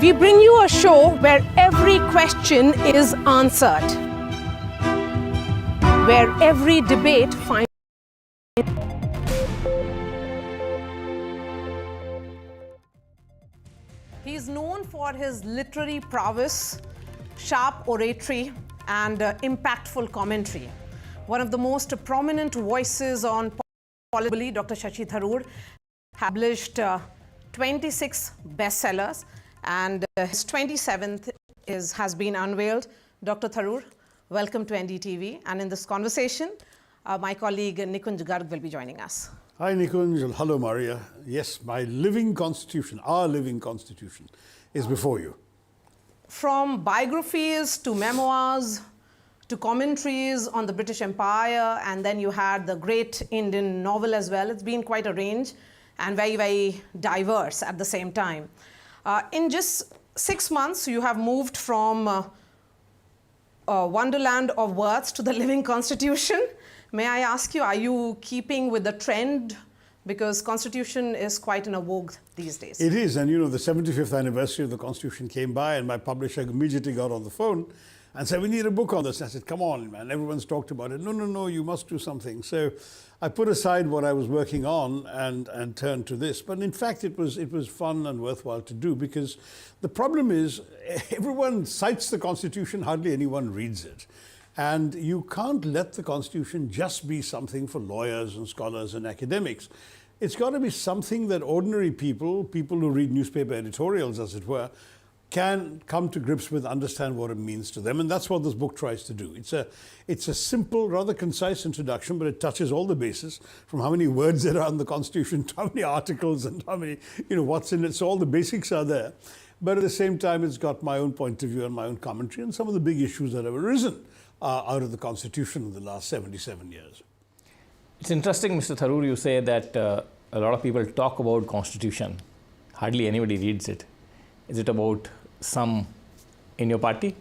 We bring you a show where every question is answered, where every debate finds. He is known for his literary prowess, sharp oratory, and impactful commentary. One of the most prominent voices on politics, Dr. Shashi Tharoor, published 26 bestsellers, and his 27th has been unveiled. Dr. Tharoor, welcome to NDTV. And in this conversation, my colleague Nikunj Garg will be joining us. Hi Nikunj, hello Maria. Yes, my living constitution, our living constitution is before you. From biographies to memoirs to commentaries on the British Empire, and then you had the great Indian novel as well. It's been quite a range and very, very diverse at the same time. In just 6 months, you have moved from wonderland of words to the living constitution. May I ask you, are you keeping with the trend? Because constitution is quite in a vogue these days. It is, and you know, the 75th anniversary of the constitution came by, and my publisher immediately got on the phone and said, we need a book on this. I said, come on, man, everyone's talked about it. No, you must do something. So I put aside what I was working on and turned to this. But in fact, it was fun and worthwhile to do, because the problem is everyone cites the Constitution, hardly anyone reads it. And you can't let the Constitution just be something for lawyers and scholars and academics. It's got to be something that ordinary people who read newspaper editorials, as it were, can come to grips with, understand what it means to them. And that's what this book tries to do. It's a simple, rather concise introduction, but it touches all the bases, from how many words there are in the Constitution to how many articles and how many, what's in it. So all the basics are there. But at the same time, it's got my own point of view and my own commentary and some of the big issues that have arisen out of the Constitution in the last 77 years. It's interesting, Mr. Tharoor, you say that a lot of people talk about Constitution. Hardly anybody reads it. Is it about some in your party?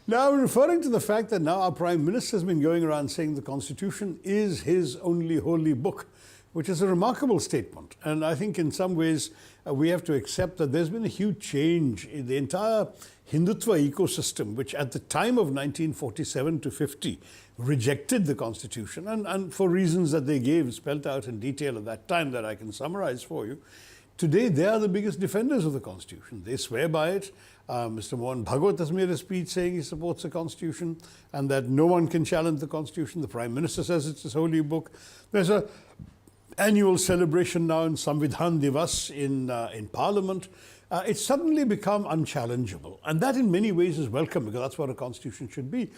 Now, I'm referring to the fact that now our Prime Minister has been going around saying the Constitution is his only holy book, which is a remarkable statement. And I think in some ways we have to accept that there's been a huge change in the entire Hindutva ecosystem, which at the time of 1947 to 50 rejected the Constitution, and for reasons that they gave, spelt out in detail at that time, that I can summarize for you. Today, they are the biggest defenders of the Constitution. They swear by it. Mr. Mohan Bhagwat has made a speech saying he supports the Constitution and that no one can challenge the Constitution. The Prime Minister says it's his holy book. There's an annual celebration now in Samvidhan Divas in Parliament. It's suddenly become unchallengeable. And that in many ways is welcome, because that's what a Constitution should be.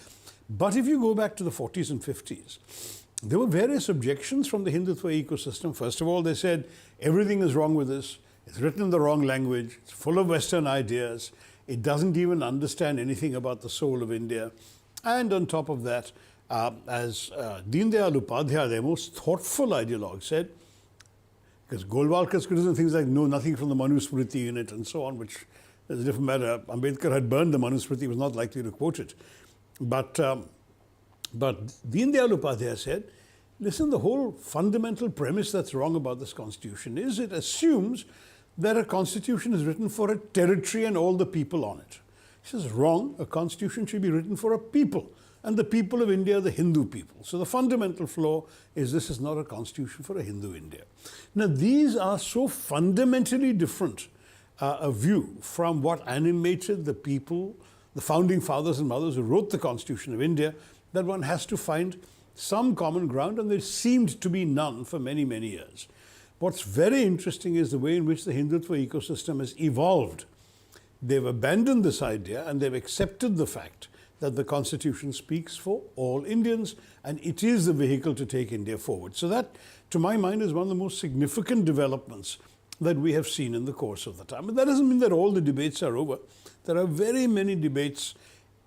But if you go back to the 40s and 50s, there were various objections from the Hindutva ecosystem. First of all, they said, everything is wrong with this. It's written in the wrong language. It's full of Western ideas. It doesn't even understand anything about the soul of India. And on top of that, as Deen Dayal Upadhyaya, their most thoughtful ideologue, said, because Golwalkar's criticism, things like, no, nothing from the Manusmriti in it and so on, which is a different matter. Ambedkar had burned the Manusmriti, he was not likely to quote it. But Deen Dayal Upadhyaya said, listen, the whole fundamental premise that's wrong about this Constitution is it assumes that a Constitution is written for a territory and all the people on it. He says, wrong, a Constitution should be written for a people. And the people of India are the Hindu people. So the fundamental flaw is this is not a constitution for a Hindu India. Now, these are so fundamentally different a view from what animated the people, the founding fathers and mothers who wrote the Constitution of India, that one has to find some common ground, and there seemed to be none for many, many years. What's very interesting is the way in which the Hindutva ecosystem has evolved. They've abandoned this idea and they've accepted the fact that the Constitution speaks for all Indians, and it is the vehicle to take India forward. So that, to my mind, is one of the most significant developments that we have seen in the course of the time. But that doesn't mean that all the debates are over. There are very many debates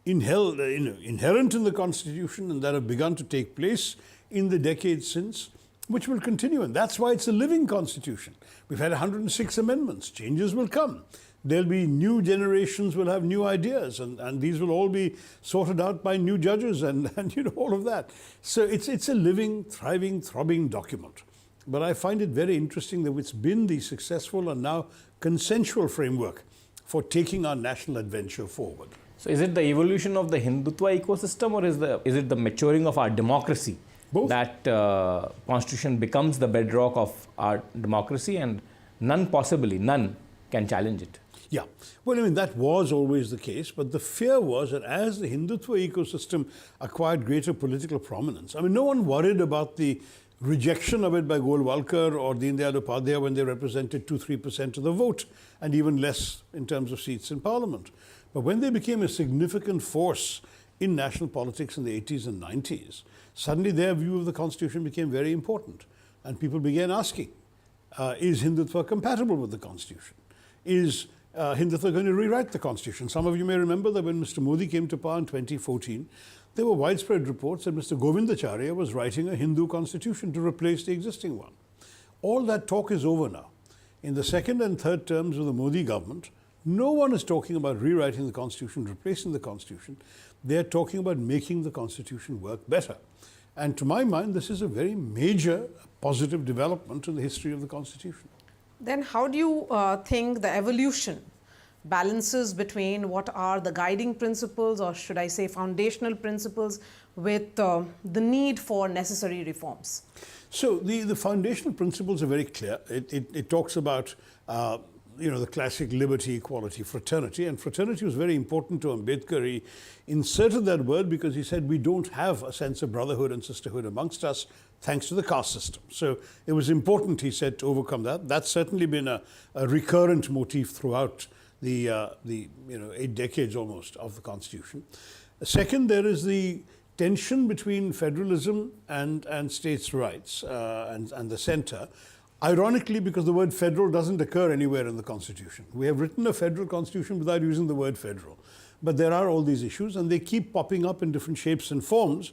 inherent in the Constitution and that have begun to take place in the decades since, which will continue. And that's why it's a living Constitution. We've had 106 amendments. Changes will come. There'll be new generations will have new ideas, and these will all be sorted out by new judges and all of that. So it's a living, thriving, throbbing document. but I find it very interesting that it's been the successful and now consensual framework for taking our national adventure forward. So is it the evolution of the Hindutva ecosystem, or is it the maturing of our democracy? Both. That constitution becomes the bedrock of our democracy, and none can challenge it. Yeah. Well, I mean, that was always the case, but the fear was that as the Hindutva ecosystem acquired greater political prominence, I mean, no one worried about the rejection of it by Golwalkar or Deen Dayal Upadhyaya when they represented 2-3% of the vote, and even less in terms of seats in parliament. But when they became a significant force in national politics in the 80s and 90s, suddenly their view of the constitution became very important. And people began asking, is Hindutva compatible with the constitution? Is Hindutva going to rewrite the constitution? Some of you may remember that when Mr. Modi came to power in 2014, there were widespread reports that Mr. Govindacharya was writing a Hindu constitution to replace the existing one. All that talk is over now. In the second and third terms of the Modi government, no one is talking about rewriting the constitution, replacing the constitution. They are talking about making the constitution work better. And to my mind, this is a very major positive development in the history of the constitution. Then how do you think the evolution balances between what are the guiding principles, or should I say foundational principles, with the need for necessary reforms? So the foundational principles are very clear. It talks about the classic liberty, equality, fraternity. And fraternity was very important to Ambedkar. He inserted that word because he said we don't have a sense of brotherhood and sisterhood amongst us thanks to the caste system. So it was important, he said, to overcome that. That's certainly been a recurrent motif throughout the 8 decades almost of the Constitution. Second, there is the tension between federalism and states' rights and the centre. Ironically, because the word federal doesn't occur anywhere in the Constitution. We have written a federal Constitution without using the word federal. But there are all these issues, and they keep popping up in different shapes and forms.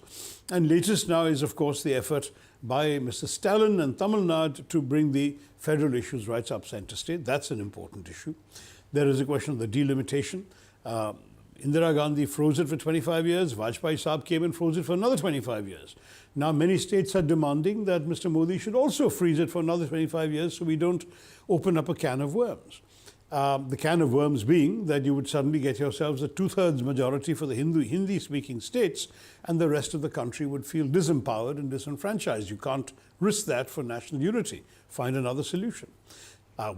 And latest now is, of course, the effort by Mr. Stalin and Tamil Nadu to bring the federal issues right up center state. That's an important issue. There is a question of the delimitation. Indira Gandhi froze it for 25 years. Vajpayee Saab came and froze it for another 25 years. Now, many states are demanding that Mr. Modi should also freeze it for another 25 years so we don't open up a can of worms. The can of worms being that you would suddenly get yourselves a 2/3 majority for the Hindi-speaking states, and the rest of the country would feel disempowered and disenfranchised. You can't risk that for national unity. Find another solution.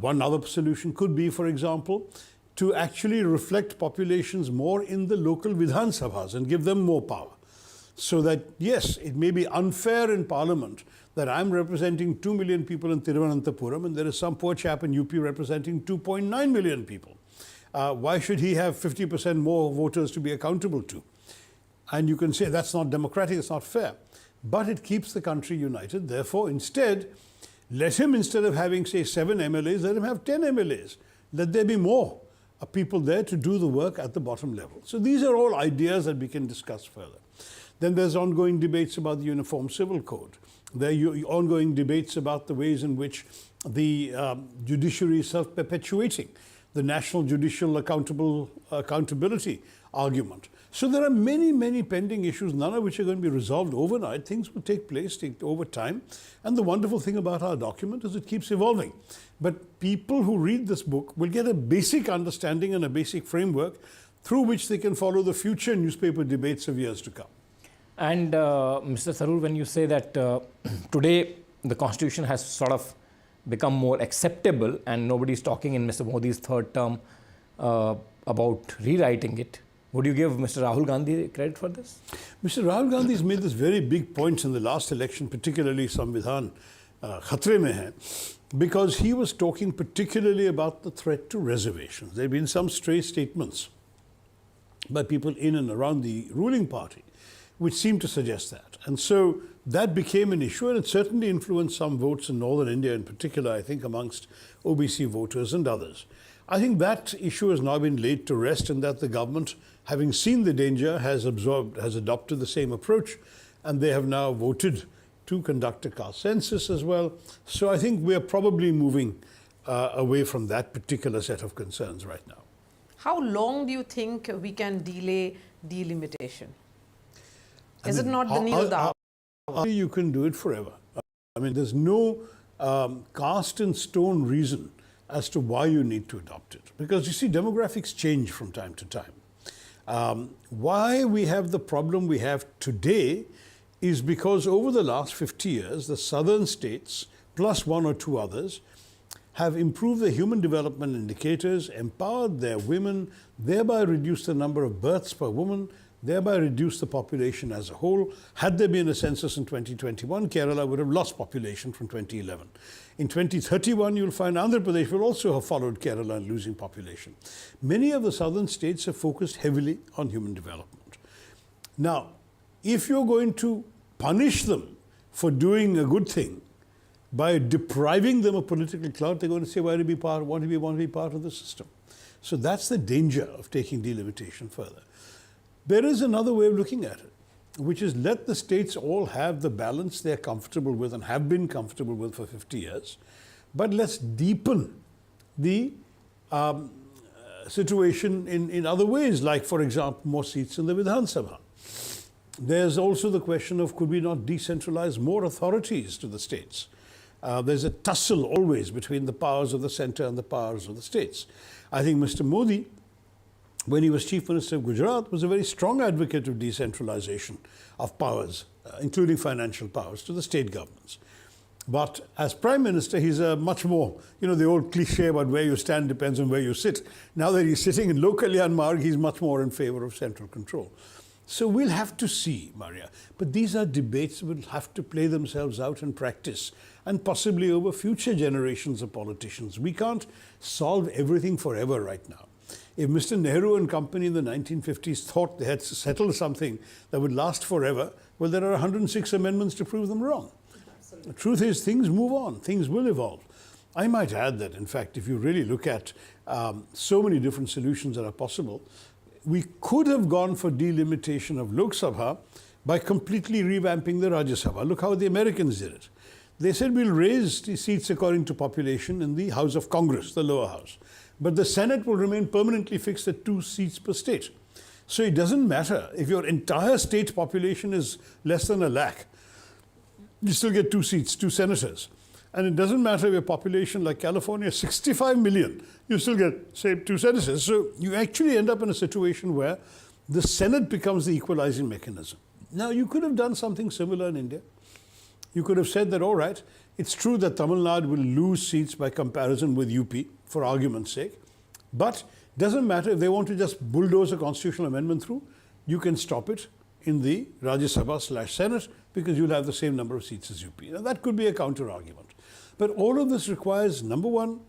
One other solution could be, for example, to actually reflect populations more in the local Vidhan Sabhas and give them more power. So that, yes, it may be unfair in Parliament that I'm representing 2 million people in Thiruvananthapuram and there is some poor chap in UP representing 2.9 million people. Why should he have 50% more voters to be accountable to? And you can say that's not democratic, it's not fair. But it keeps the country united. Therefore, instead of having, say, 7 MLAs, let him have 10 MLAs. Let there be more people there to do the work at the bottom level. So these are all ideas that we can discuss further. Then there's ongoing debates about the Uniform Civil Code. There are ongoing debates about the ways in which the judiciary is self-perpetuating, the national judicial accountability argument. So there are many, many pending issues, none of which are going to be resolved overnight. Things will take place over time. And the wonderful thing about our document is it keeps evolving. But people who read this book will get a basic understanding and a basic framework through which they can follow the future newspaper debates of years to come. And Mr. Tharoor, when you say that today the Constitution has sort of become more acceptable and nobody is talking in Mr. Modi's third term about rewriting it, would you give Mr. Rahul Gandhi credit for this? Mr. Rahul Gandhi has made this very big point in the last election, particularly Samvidhan Khatre mein hai, because he was talking particularly about the threat to reservations. There have been some stray statements by people in and around the ruling party which seemed to suggest that. And so that became an issue, and it certainly influenced some votes in northern India in particular, I think, amongst OBC voters and others. I think that issue has now been laid to rest, and that the government, having seen the danger, has adopted the same approach, and they have now voted to conduct a caste census as well. So I think we are probably moving away from that particular set of concerns right now. How long do you think we can delay delimitation? Is it not the need of the hour? You can do it forever. I mean, there's no cast in stone reason as to why you need to adopt it. Because you see, demographics change from time to time. Why we have the problem we have today is because over the last 50 years, the southern states, plus one or two others, have improved the human development indicators, empowered their women, thereby reduced the number of births per woman, thereby reduced the population as a whole. Had there been a census in 2021, Kerala would have lost population from 2011. In 2031, you'll find Andhra Pradesh will also have followed Kerala in losing population. Many of the southern states have focused heavily on human development. Now, if you're going to punish them for doing a good thing by depriving them of political clout, they're going to say, why do we want to be part of the system? So that's the danger of taking delimitation further. There is another way of looking at it, which is let the states all have the balance they're comfortable with and have been comfortable with for 50 years, but let's deepen the situation in other ways, like, for example, more seats in the Vidhan Sabha. There's also the question of, could we not decentralize more authorities to the states? There's a tussle always between the powers of the center and the powers of the states. I think Mr. Modi, when he was Chief Minister of Gujarat, was a very strong advocate of decentralization of powers, including financial powers, to the state governments. But as Prime Minister, he's a much more, the old cliche about where you stand depends on where you sit. Now that he's sitting in Lok Kalyan Marg, he's much more in favor of central control. So we'll have to see, Maria. But these are debates that will have to play themselves out in practice, and possibly over future generations of politicians. We can't solve everything forever right now. If Mr. Nehru and company in the 1950s thought they had settled something that would last forever, well, there are 106 amendments to prove them wrong. Absolutely. The truth is, things move on, things will evolve. I might add that, in fact, if you really look at so many different solutions that are possible, we could have gone for delimitation of Lok Sabha by completely revamping the Rajya Sabha. Look how the Americans did it. They said we'll raise the seats according to population in the House of Congress, the lower house. But the Senate will remain permanently fixed at 2 seats per state. So it doesn't matter if your entire state population is less than 1 lakh, you still get 2 seats, 2 senators. And it doesn't matter if your population, like California, 65 million, you still get, say, 2 senators. So you actually end up in a situation where the Senate becomes the equalizing mechanism. Now, you could have done something similar in India. You could have said that, all right, it's true that Tamil Nadu will lose seats by comparison with UP, for argument's sake. But it doesn't matter if they want to just bulldoze a constitutional amendment through, you can stop it in the Rajya Sabha/Senate because you'll have the same number of seats as UP. Now, that could be a counter-argument. But all of this requires, number one,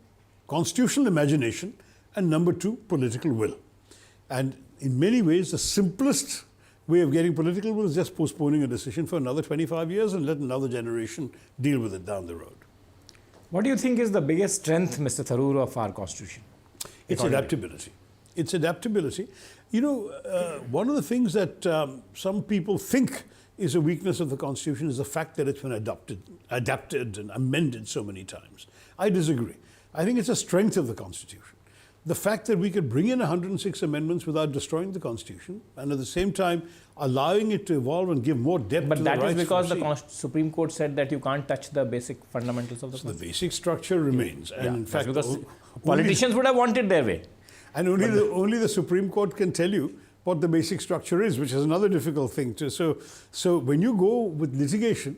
constitutional imagination, and number two, political will. And in many ways, the simplest way of getting political will is just postponing a decision for another 25 years and let another generation deal with it down the road. What do you think is the biggest strength, Mr. Tharoor, of our constitution? It's adaptability. It's adaptability. One of the things that some people think is a weakness of the Constitution is the fact that it's been adapted and amended so many times. I disagree. I think it's a strength of the Constitution. The fact that we could bring in 106 amendments without destroying the Constitution and at the same time allowing it to evolve and give more depth to the rights. But that is because the Supreme Court said that you can't touch the basic fundamentals of the Constitution. The basic structure remains. And in fact, because politicians would have wanted their way. And only the Supreme Court can tell you what the basic structure is, which is another difficult thing. So when you go with litigation,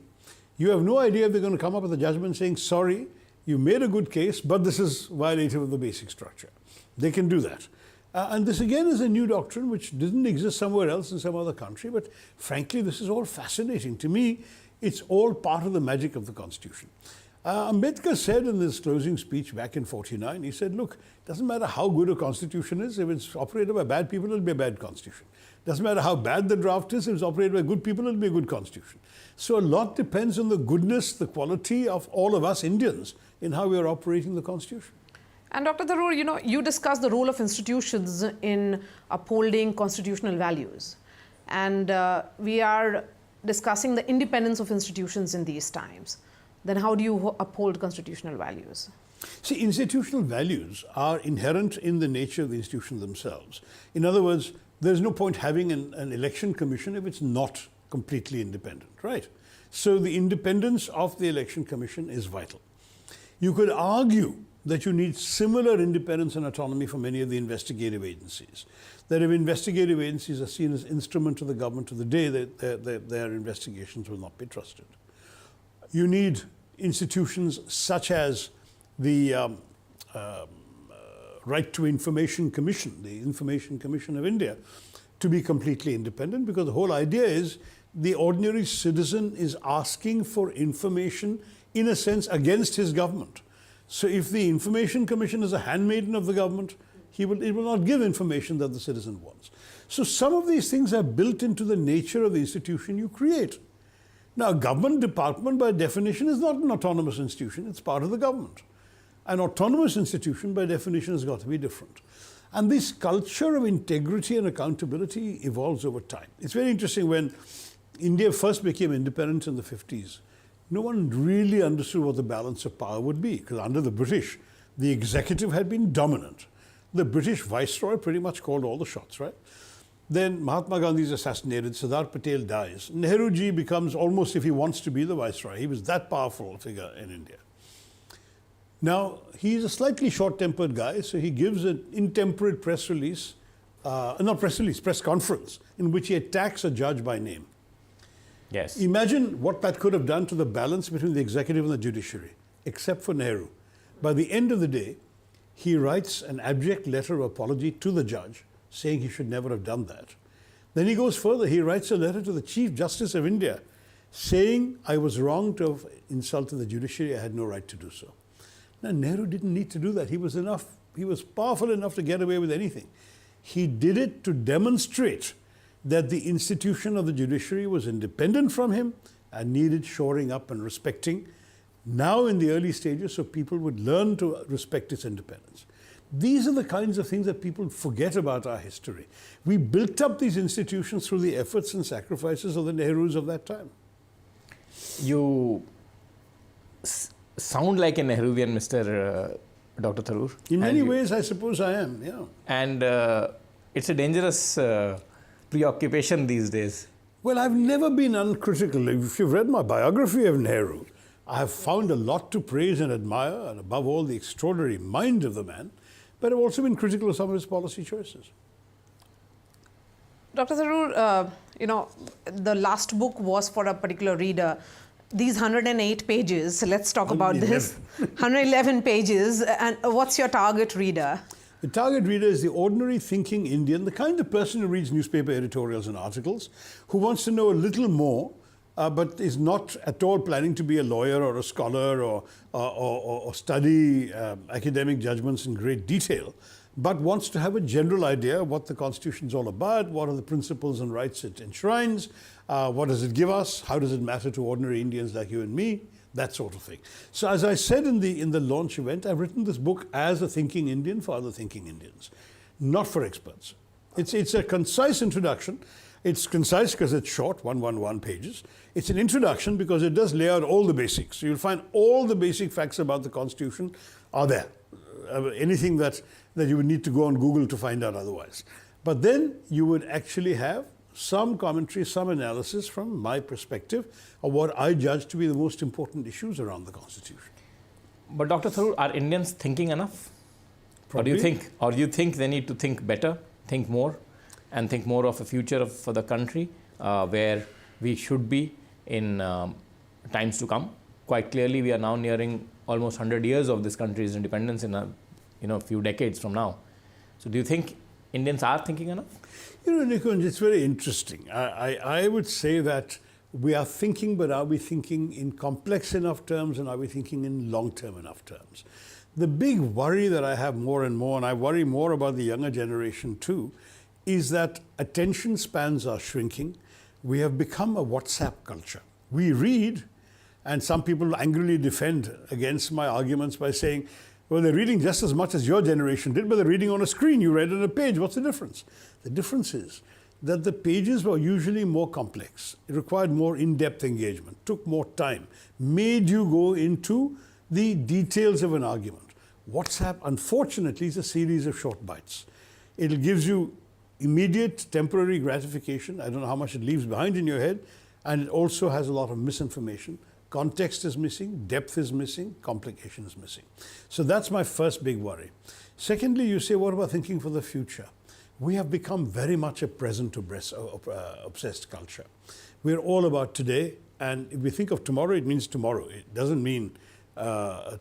you have no idea if they're going to come up with a judgment saying, sorry, you made a good case, but this is violative of the basic structure. They can do that. And this again is a new doctrine which didn't exist somewhere else in some other country. But frankly, this is all fascinating. To me, it's all part of the magic of the Constitution. Ambedkar said in his closing speech back in '49, he said, look, it doesn't matter how good a constitution is, if it's operated by bad people, it'll be a bad constitution. It doesn't matter how bad the draft is, if it's operated by good people, it'll be a good constitution. So a lot depends on the goodness, the quality of all of us Indians in how we are operating the Constitution. And Dr. Tharoor, you discussed the role of institutions in upholding constitutional values. And we are discussing the independence of institutions in these times. Then how do you uphold constitutional values? See, institutional values are inherent in the nature of the institutions themselves. In other words, there's no point having an election commission if it's not completely independent, right? So the independence of the election commission is vital. You could argue that you need similar independence and autonomy for many of the investigative agencies. That if investigative agencies are seen as instruments of the government to the day, that their investigations will not be trusted. You need institutions such as the Right to Information Commission, the Information Commission of India, to be completely independent, because the whole idea is the ordinary citizen is asking for information, in a sense, against his government. So if the Information Commission is a handmaiden of the government, it will not give information that the citizen wants. So some of these things are built into the nature of the institution you create. Now, a government department, by definition, is not an autonomous institution. It's part of the government. An autonomous institution, by definition, has got to be different. And this culture of integrity and accountability evolves over time. It's very interesting. When India first became independent in the 50s, no one really understood what the balance of power would be, because under the British, the executive had been dominant. The British viceroy pretty much called all the shots, right? Then Mahatma Gandhi is assassinated, Sardar Patel dies. Nehruji becomes almost, if he wants to be the viceroy. He was that powerful a figure in India. Now, he's a slightly short-tempered guy, so he gives an intemperate press release, press conference, in which he attacks a judge by name. Yes. Imagine what that could have done to the balance between the executive and the judiciary, except for Nehru. By the end of the day, he writes an abject letter of apology to the judge, saying he should never have done that. Then he goes further. He writes a letter to the Chief Justice of India, saying, I was wrong to have insulted the judiciary. I had no right to do so. Now, Nehru didn't need to do that. He was powerful enough to get away with anything. He did it to demonstrate that the institution of the judiciary was independent from him and needed shoring up and respecting, now in the early stages, so people would learn to respect its independence. These are the kinds of things that people forget about our history. We built up these institutions through the efforts and sacrifices of the Nehrus of that time. You sound like a Nehruvian, Mr. Dr. Tharoor. In many ways, I suppose I am, yeah. And it's a dangerous preoccupation these days. Well, I've never been uncritical. If you've read my biography of Nehru, I have found a lot to praise and admire, and above all, the extraordinary mind of the man, but I've also been critical of some of his policy choices. Dr. Tharoor, the last book was for a particular reader. These 108 pages, let's talk about this. 111 pages, and what's your target reader? The target reader is the ordinary thinking Indian, the kind of person who reads newspaper editorials and articles, who wants to know a little more, but is not at all planning to be a lawyer or a scholar or study academic judgments in great detail, but wants to have a general idea of what the Constitution is all about, what are the principles and rights it enshrines, what does it give us, how does it matter to ordinary Indians like you and me, that sort of thing. So as I said in the launch event, I've written this book as a thinking Indian for other thinking Indians, not for experts. It's a concise introduction. It's concise because it's short, 111 pages. It's an introduction because it does lay out all the basics. So you'll find all the basic facts about the Constitution are there. Anything that you would need to go on Google to find out otherwise. But then you would actually have some commentary, some analysis from my perspective of what I judge to be the most important issues around the Constitution. But Dr. Tharoor, are Indians thinking enough? Probably. Or do you think they need to think better, think more, and think more of a future for the country where we should be in times to come? Quite clearly, we are now nearing almost 100 years of this country's independence in a few decades from now. So do you think Indians are thinking enough? Nikunj, it's very interesting. I would say that we are thinking, but are we thinking in complex enough terms, and are we thinking in long-term enough terms? The big worry that I have more and more, and I worry more about the younger generation too, is that attention spans are shrinking. We have become a WhatsApp culture. We read, and some people angrily defend against my arguments by saying, well, they're reading just as much as your generation did, but they're reading on a screen. You read on a page. What's the difference? The difference is that the pages were usually more complex. It required more in-depth engagement, took more time, made you go into the details of an argument. WhatsApp, unfortunately, is a series of short bites. It gives you immediate temporary gratification. I don't know how much it leaves behind in your head. And it also has a lot of misinformation. Context is missing, depth is missing, complication is missing. So that's my first big worry. Secondly, you say, what about thinking for the future? We have become very much a present-obsessed culture. We're all about today, and if we think of tomorrow, it means tomorrow. It doesn't mean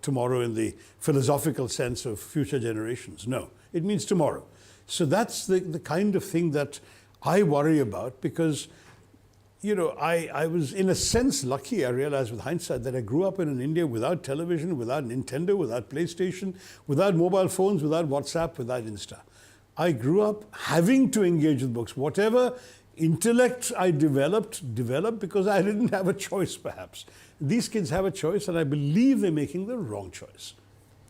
tomorrow in the philosophical sense of future generations. No, it means tomorrow. So that's the kind of thing that I worry about, because you know, I was in a sense lucky, I realized with hindsight, that I grew up in an India without television, without Nintendo, without PlayStation, without mobile phones, without WhatsApp, without Insta. I grew up having to engage with books. Whatever intellect I developed because I didn't have a choice, perhaps. These kids have a choice, and I believe they're making the wrong choice.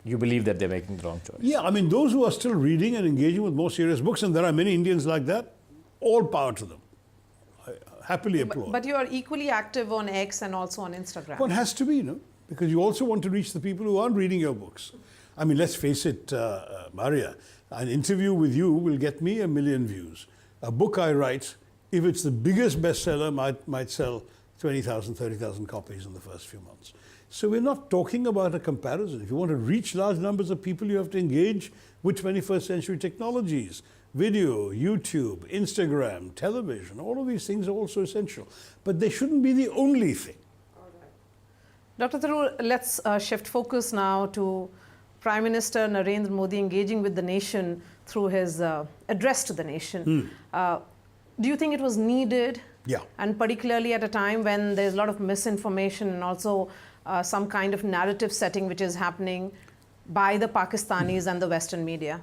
You believe that they're making the wrong choice? Yeah, I mean, those who are still reading and engaging with more serious books, and there are many Indians like that, all power to them. I happily applaud. But you are equally active on X and also on Instagram. One has to be, you know, because you also want to reach the people who aren't reading your books. I mean, let's face it, Maria, an interview with you will get me 1 million views. A book I write, if it's the biggest bestseller, might sell 20,000, 30,000 copies in the first few months. So we're not talking about a comparison. If you want to reach large numbers of people, you have to engage with 21st century technologies. Video, YouTube, Instagram, television, all of these things are also essential. But they shouldn't be the only thing. Dr. Tharoor, let's shift focus now to Prime Minister Narendra Modi engaging with the nation through his address to the nation. Do you think it was needed? Yeah. And particularly at a time when there's a lot of misinformation and also some kind of narrative setting which is happening by the Pakistanis and the Western media?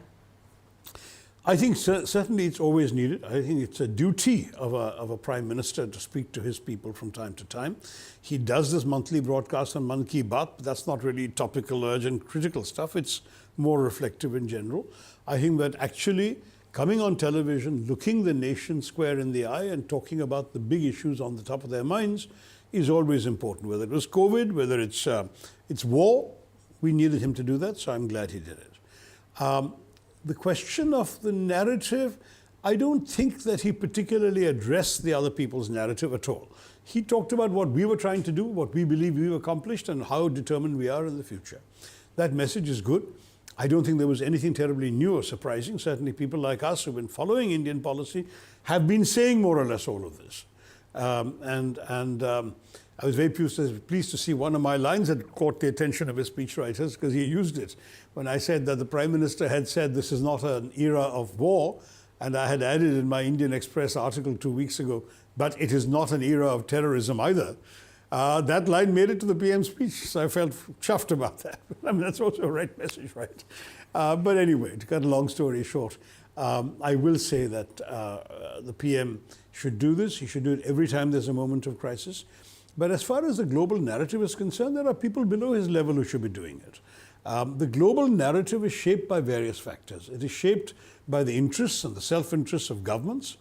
I think certainly it's always needed. I think it's a duty of a prime minister to speak to his people from time to time. He does this monthly broadcast on Man Ki Baat, but that's not really topical, urgent, critical stuff. It's more reflective in general. I think that actually coming on television, looking the nation square in the eye and talking about the big issues on the top of their minds is always important. Whether it was COVID, whether it's war, we needed him to do that, so I'm glad he did it. The question of the narrative, I don't think that he particularly addressed the other people's narrative at all. He talked about what we were trying to do, what we believe we've accomplished, and how determined we are in the future. That message is good. I don't think there was anything terribly new or surprising. Certainly people like us who've been following Indian policy have been saying more or less all of this. I was very pleased to see one of my lines had caught the attention of his speechwriters because he used it. When I said that the Prime Minister had said this is not an era of war, and I had added in my Indian Express article 2 weeks ago, but it is not an era of terrorism either. That line made it to the PM's speech, so I felt chuffed about that. I mean, that's also a right message, right? But anyway, to cut a long story short, I will say that the PM should do this. He should do it every time there's a moment of crisis. But as far as the global narrative is concerned, there are people below his level who should be doing it. The global narrative is shaped by various factors. It is shaped by the interests and the self-interests of governments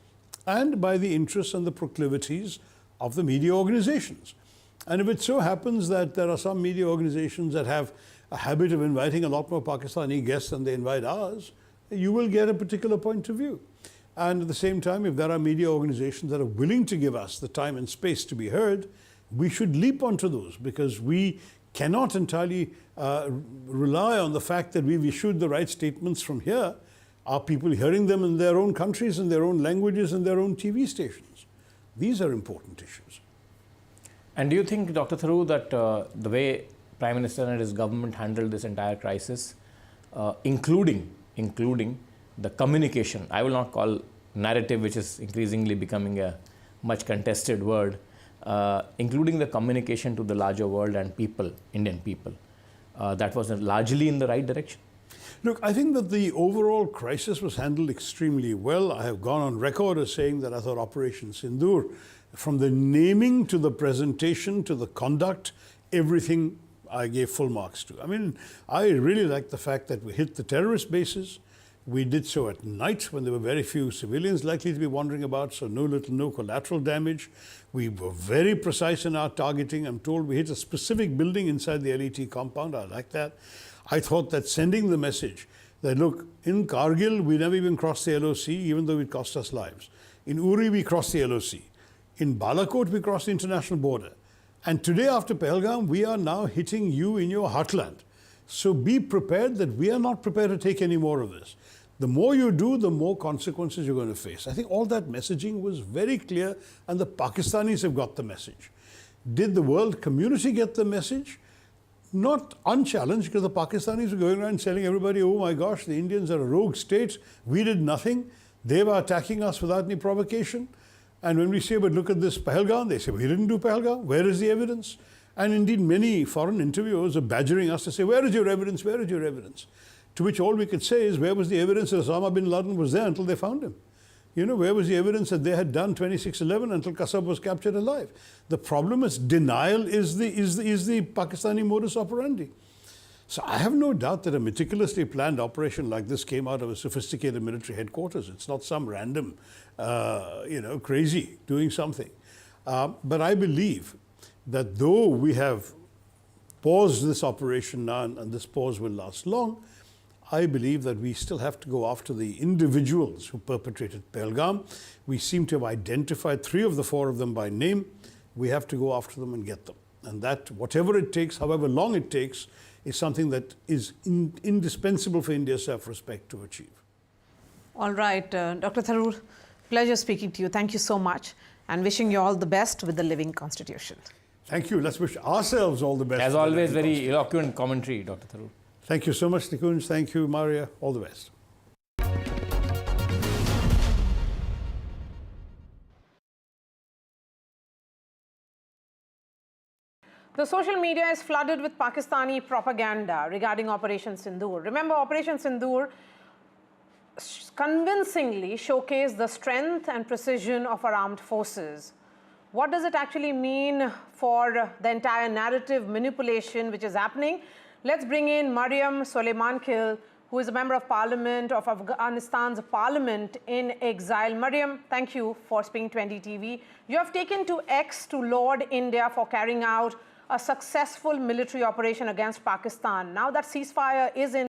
and by the interests and the proclivities of the media organizations. And if it so happens that there are some media organizations that have a habit of inviting a lot more Pakistani guests than they invite ours, you will get a particular point of view. And at the same time, if there are media organizations that are willing to give us the time and space to be heard, we should leap onto those, because we cannot entirely rely on the fact that we've issued the right statements from here. Are people hearing them in their own countries, in their own languages, in their own TV stations? These are important issues. And do you think, Dr. Tharoor, that the way Prime Minister and his government handled this entire crisis, including the communication, I will not call narrative, which is increasingly becoming a much contested word, including the communication to the larger world and people, Indian people, that was largely in the right direction? Look, I think that the overall crisis was handled extremely well. I have gone on record as saying that I thought Operation Sindoor, from the naming to the presentation to the conduct, everything I gave full marks to. I mean, I really like the fact that we hit the terrorist bases. We did so at night when there were very few civilians likely to be wandering about, so no collateral damage. We were very precise in our targeting. I'm told we hit a specific building inside the LET compound. I like that. I thought that sending the message that, look, in Kargil, we never even crossed the LOC, even though it cost us lives. In Uri, we crossed the LOC. In Balakot, we crossed the international border. And today after Pahalgam, we are now hitting you in your heartland. So be prepared that we are not prepared to take any more of this. The more you do, the more consequences you're going to face. I think all that messaging was very clear, and the Pakistanis have got the message. Did the world community get the message? Not unchallenged, because the Pakistanis were going around telling everybody, oh my gosh, the Indians are a rogue state, we did nothing, they were attacking us without any provocation. And when we say, but look at this Pahalgam, they say, we didn't do Pahalgam, where is the evidence? And indeed, many foreign interviewers are badgering us to say, where is your evidence, where is your evidence? To which all we could say is, where was the evidence that Osama bin Laden was there until they found him? You know, where was the evidence that they had done 26/11 until Qasab was captured alive? The problem is denial is the Pakistani modus operandi. So I have no doubt that a meticulously planned operation like this came out of a sophisticated military headquarters. It's not some random, crazy doing something. But I believe that though we have paused this operation now, and this pause will last long, I believe that we still have to go after the individuals who perpetrated Pahalgam. We seem to have identified 3 of the 4 of them by name. We have to go after them and get them. And that, whatever it takes, however long it takes, is something that is indispensable for India's self-respect to achieve. All right, Dr. Tharoor, pleasure speaking to you. Thank you so much, and wishing you all the best with the living constitution. Thank you. Let's wish ourselves all the best. As always, very eloquent commentary, Dr. Tharoor. Thank you so much, Nikunj. Thank you, Maria. All the best. The social media is flooded with Pakistani propaganda regarding Operation Sindoor. Remember, Operation Sindoor convincingly showcased the strength and precision of our armed forces. What does it actually mean for the entire narrative manipulation which is happening? Let's bring in Mariam Soleimankil, who is a member of parliament of Afghanistan's parliament in exile. Mariam, thank you for speaking to NDTV. You have taken to X to laud India for carrying out a successful military operation against Pakistan. Now that ceasefire is in